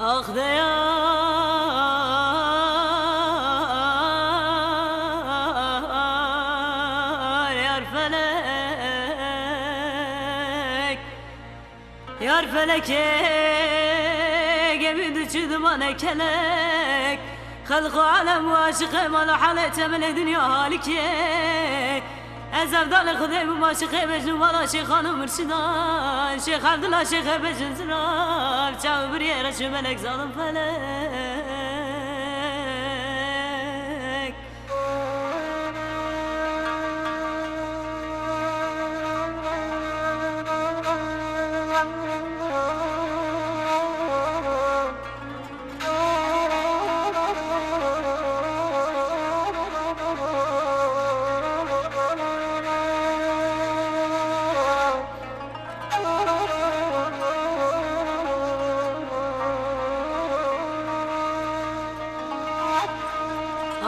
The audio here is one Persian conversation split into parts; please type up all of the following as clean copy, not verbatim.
Ah de yar felek Yar felek gemi düşü dumana kelek Halkı alem ve aşıkı malı halete mele dünya halike Ez evdalı kudey bu maşıkı mecnun vala şeyhanı mürşidan Şeyh Abdullah Şeyh Ebecin zıraf Çağı bir yere şu melek zalim felek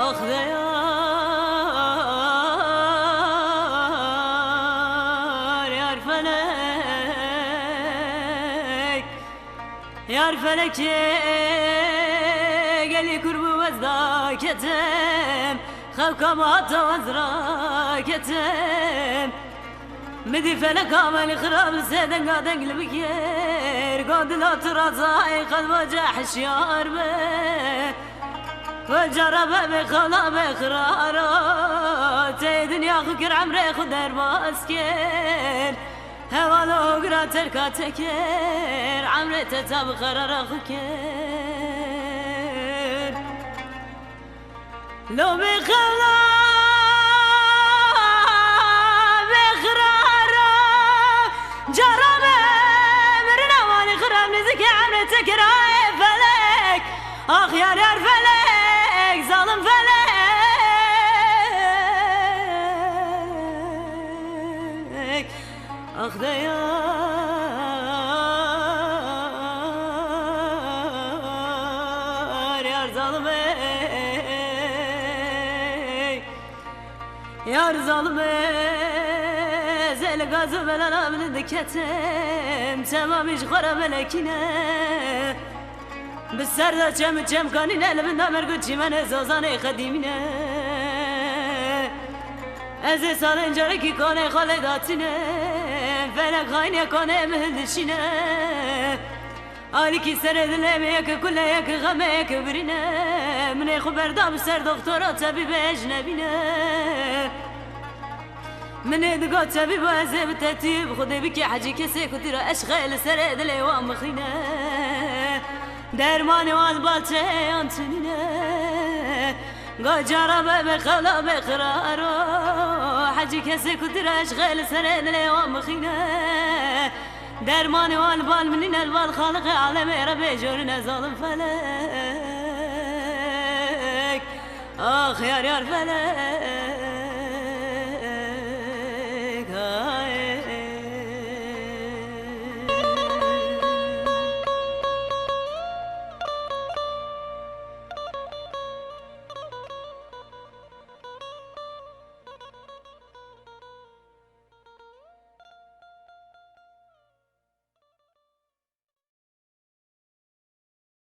Ah de yar felek Yar felek geli kurbu vezdaketem Xavkama hatta vezraketem مدي فلك عمل خراب السيدن قادن قلبك ير قاد لا ترى قد وجح الشيار به وجرب بخلا بخرارات دنيا خكر عمري خدر باسكر هوالو قرا تركا تكر عمري تتاب قرار خكر لو بخلا جرب مرنا واني خراب نزك عمري تكر فلك اخ يا فلك ظالم فلك اخ ده يار ظالم يار ظالم زل غازو بلا من دكتم تمام ايش خرا ملكنا بالسردة كم كاني نلبنا مرقود من زازاني خديمنا ازي سالن جاركي كوني خالداتنا فلك خايني كوني مهدشنا آلكي سرد لميك كل يك غميك برنا من خبر دام سر دكتورة طبيب اجنبينا من دقات طبيب ازي بترتيب خدي بكي حاجي كسي كتير اشغال سرد ليوان مخينا درمانی وال بالچه انتنینه گاجارا بخلا بقرارو حجی کسی کدرش غیل سرد لیوان مخینه درمانی وال بال منین الوال خالق عالم رب جورن ظالم فلک آخ یار فلک